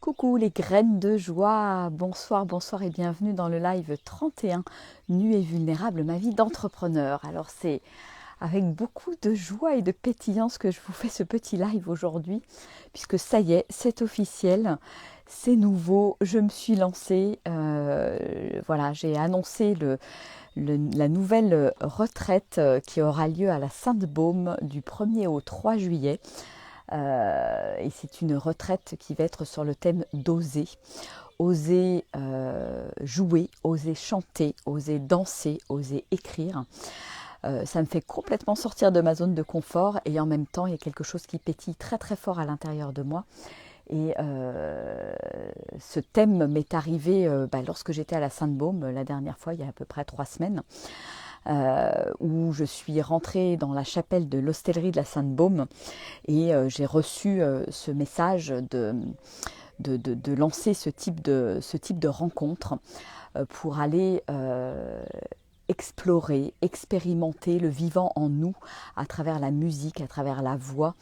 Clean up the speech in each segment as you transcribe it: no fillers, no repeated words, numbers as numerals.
Coucou les graines de joie, bonsoir, bonsoir et bienvenue dans le live 31, Nu et vulnérable, ma vie d'entrepreneur. Alors c'est avec beaucoup de joie et de pétillance que je vous fais ce petit live aujourd'hui, puisque ça y est, c'est officiel, c'est nouveau, je me suis lancée, voilà, j'ai annoncé la nouvelle retraite qui aura lieu à la Sainte-Baume du 1er au 3 juillet. Et c'est une retraite qui va être sur le thème d'oser. Oser jouer, oser chanter, oser danser, oser écrire. Ça me fait complètement sortir de ma zone de confort et en même temps il y a quelque chose qui pétille très très fort à l'intérieur de moi. Et ce thème m'est arrivé lorsque j'étais à la Sainte-Baume la dernière fois, il y a à peu près 3 semaines. Où je suis rentrée dans la chapelle de l'hostellerie de la Sainte-Baume et j'ai reçu ce message de lancer ce type de rencontre pour aller explorer, expérimenter le vivant en nous à travers la musique, à travers la voix,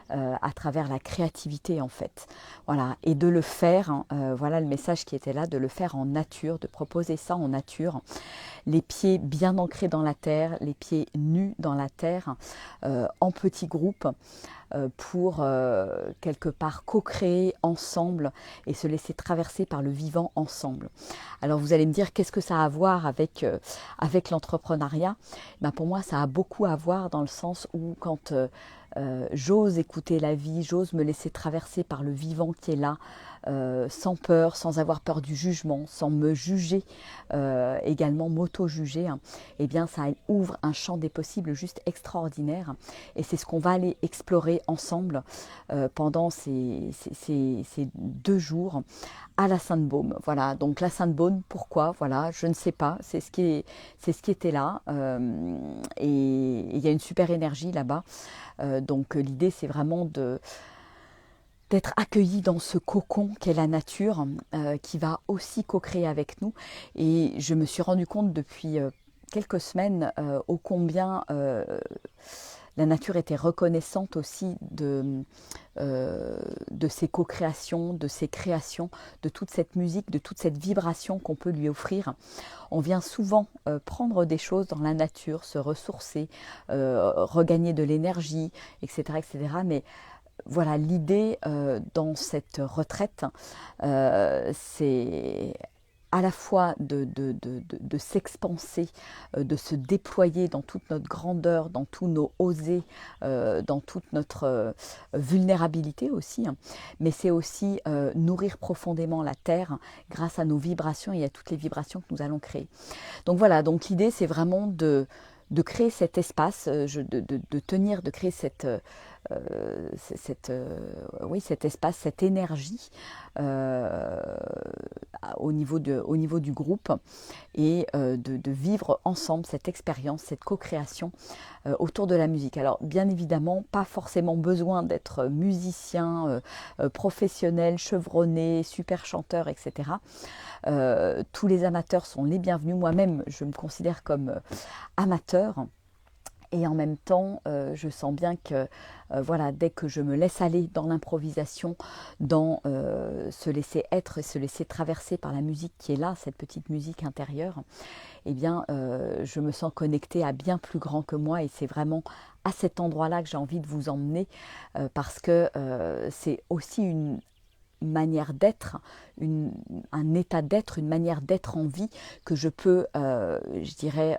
à travers la créativité en fait. Voilà, et de le faire, voilà le message qui était là, de le faire en nature, de proposer ça en nature, les pieds bien ancrés dans la terre, les pieds nus dans la terre, en petits groupes, pour quelque part co-créer ensemble et se laisser traverser par le vivant ensemble. Alors vous allez me dire qu'est-ce que ça a à voir avec l'entrepreneuriat? Ben pour moi ça a beaucoup à voir dans le sens où quand j'ose écouter la vie, j'ose me laisser traverser par le vivant qui est là, sans peur, sans avoir peur du jugement, sans me juger, également m'auto-juger, hein, eh bien ça ouvre un champ des possibles juste extraordinaire. Et c'est ce qu'on va aller explorer ensemble pendant ces 2 jours à la Sainte-Baume. Voilà, donc la Sainte-Baume, pourquoi? Voilà, je ne sais pas, c'est ce qui était là. Et il y a une super énergie là-bas. Donc l'idée c'est vraiment d'être accueilli dans ce cocon qu'est la nature, qui va aussi co-créer avec nous. Et je me suis rendu compte depuis quelques semaines ô combien la nature était reconnaissante aussi de ses co-créations, de ses créations, de toute cette musique, de toute cette vibration qu'on peut lui offrir. On vient souvent prendre des choses dans la nature, se ressourcer, regagner de l'énergie, etc., etc. Mais voilà, l'idée dans cette retraite, c'est à la fois de s'expanser, de se déployer dans toute notre grandeur, dans tous nos osés, dans toute notre vulnérabilité aussi, hein. Mais c'est aussi nourrir profondément la terre grâce à nos vibrations et à toutes les vibrations que nous allons créer. Donc voilà, donc l'idée c'est vraiment de créer cet espace, de tenir, de créer oui, cet espace, cette énergie au niveau du groupe et de vivre ensemble cette expérience, cette co-création autour de la musique. Alors bien évidemment, pas forcément besoin d'être musicien, professionnel, chevronné, super chanteur, etc. Tous les amateurs sont les bienvenus. Moi-même, je me considère comme amateur. Et en même temps, je sens bien que voilà, dès que je me laisse aller dans l'improvisation, dans se laisser être et se laisser traverser par la musique qui est là, cette petite musique intérieure, eh bien, je me sens connectée à bien plus grand que moi et c'est vraiment à cet endroit-là que j'ai envie de vous emmener parce que c'est aussi une manière d'être, un état d'être, une manière d'être en vie que je peux, je dirais,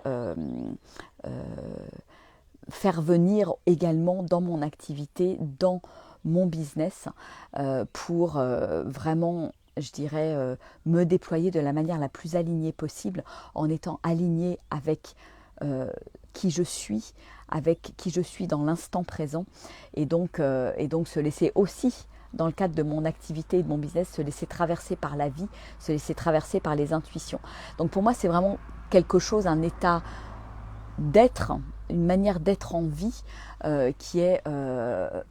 faire venir également dans mon activité, dans mon business, pour vraiment, je dirais, me déployer de la manière la plus alignée possible, en étant alignée avec qui je suis, avec qui je suis dans l'instant présent, et donc se laisser aussi, dans le cadre de mon activité et de mon business, se laisser traverser par la vie, se laisser traverser par les intuitions. Donc pour moi, c'est vraiment quelque chose, un état d'être, une manière d'être en vie qui est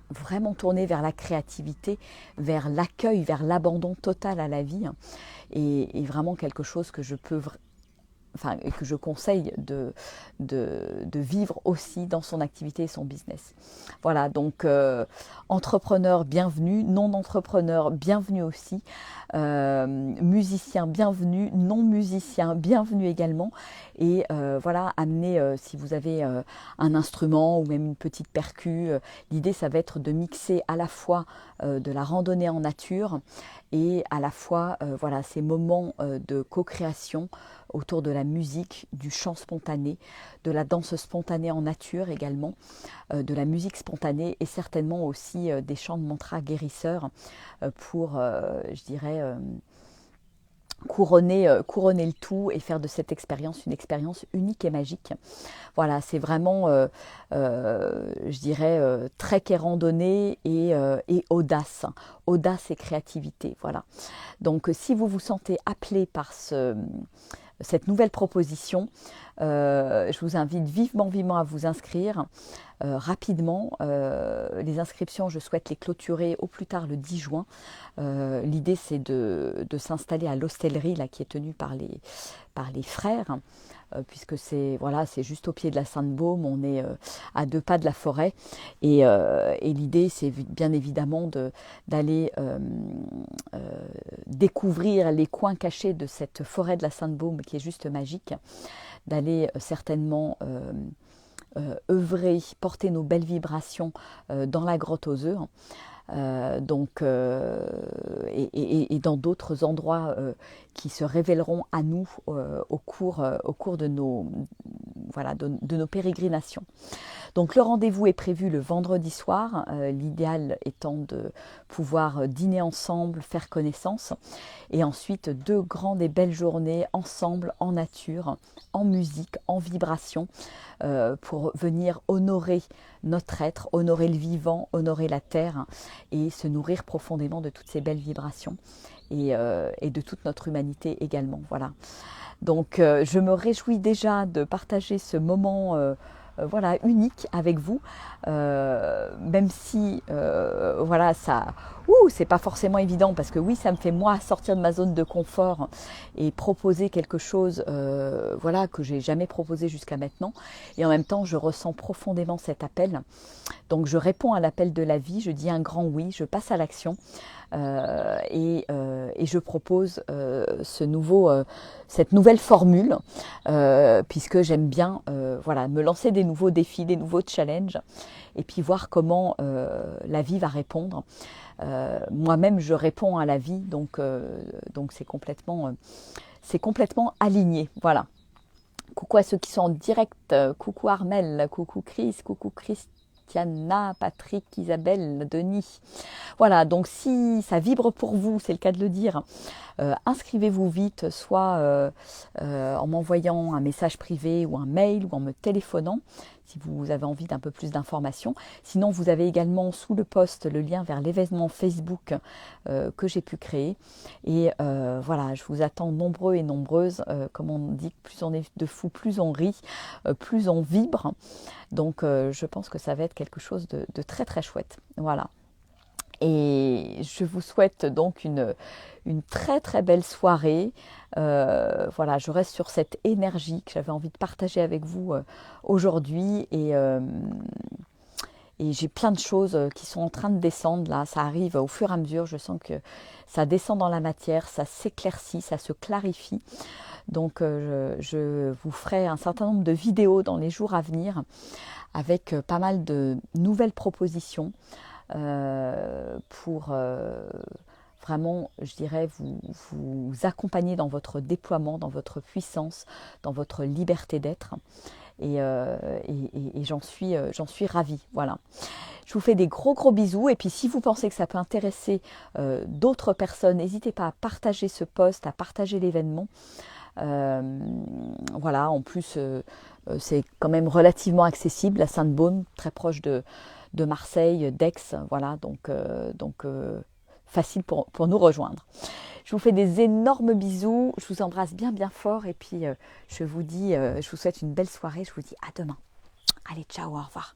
vraiment tournée vers la créativité, vers l'accueil, vers l'abandon total à la vie, et vraiment quelque chose que je peux et que je conseille de vivre aussi dans son activité et son business. Voilà, donc entrepreneur, bienvenue, non-entrepreneur, bienvenue aussi, musicien, bienvenue, non-musicien, bienvenue également. Et voilà, amenez, si vous avez un instrument ou même une petite percu, l'idée ça va être de mixer à la fois de la randonnée en nature et à la fois voilà, ces moments de co-création autour de la musique, du chant spontané, de la danse spontanée en nature également, de la musique spontanée et certainement aussi des chants de mantra guérisseurs pour, je dirais, couronner le tout et faire de cette expérience une expérience unique et magique. Voilà, c'est vraiment, je dirais, trek et randonnée et audace. Audace et créativité, voilà. Donc, si vous vous sentez appelé par cette nouvelle proposition, je vous invite vivement à vous inscrire rapidement. Les inscriptions, je souhaite les clôturer au plus tard le 10 juin. L'idée, c'est de s'installer à l'hostellerie là, qui est tenue par les frères, puisque c'est voilà, c'est juste au pied de la Sainte-Baume, on est à 2 pas de la forêt. Et l'idée, c'est bien évidemment d'aller découvrir les coins cachés de cette forêt de la Sainte-Baume qui est juste magique, d'aller certainement œuvrer, porter nos belles vibrations dans la grotte aux œufs. Et dans d'autres endroits qui se révéleront à nous au cours de nos pérégrinations. Donc le rendez-vous est prévu le vendredi soir, l'idéal étant de pouvoir dîner ensemble, faire connaissance, et ensuite 2 grandes et belles journées ensemble, en nature, en musique, en vibration, pour venir honorer notre être, honorer le vivant, honorer la terre, et se nourrir profondément de toutes ces belles vibrations et de toute notre humanité également. Voilà. Donc je me réjouis déjà de partager ce moment voilà, unique avec vous, même si voilà, c'est pas forcément évident, parce que oui, ça me fait moi sortir de ma zone de confort et proposer quelque chose voilà, que j'ai jamais proposé jusqu'à maintenant, et en même temps je ressens profondément cet appel. Donc je réponds à l'appel de la vie, je dis un grand oui, je passe à l'action. Et je propose cette nouvelle formule, puisque j'aime bien voilà, me lancer des nouveaux défis, des nouveaux challenges, et puis voir comment la vie va répondre. Moi-même, je réponds à la vie, donc c'est complètement aligné. Voilà. Coucou à ceux qui sont en direct, coucou Armel, coucou Chris, coucou Christiana, Patrick, Isabelle, Denis. Voilà, donc si ça vibre pour vous, c'est le cas de le dire, inscrivez-vous vite, soit en m'envoyant un message privé ou un mail, ou en me téléphonant, si vous avez envie d'un peu plus d'informations. Sinon, vous avez également sous le post le lien vers l'événement Facebook que j'ai pu créer. Et voilà, je vous attends nombreux et nombreuses. Comme on dit, plus on est de fous, plus on rit, plus on vibre. Donc je pense que ça va être quelque chose de très très chouette. Voilà. Et je vous souhaite donc une très très belle soirée. Voilà, je reste sur cette énergie que j'avais envie de partager avec vous aujourd'hui. Et j'ai plein de choses qui sont en train de descendre là. Ça arrive au fur et à mesure. Je sens que ça descend dans la matière, ça s'éclaircit, ça se clarifie. Donc je vous ferai un certain nombre de vidéos dans les jours à venir avec pas mal de nouvelles propositions pour vraiment, je dirais, vous accompagner dans votre déploiement, dans votre puissance, dans votre liberté d'être. Et j'en suis ravie. Voilà. Je vous fais des gros bisous. Et puis si vous pensez que ça peut intéresser d'autres personnes, n'hésitez pas à partager ce post, à partager l'événement. Voilà, en plus c'est quand même relativement accessible, la Sainte-Baume, très proche de Marseille, d'Aix, voilà, donc facile pour nous rejoindre. Je vous fais des énormes bisous, je vous embrasse bien fort, et puis je vous souhaite une belle soirée, je vous dis à demain. Allez, ciao, au revoir.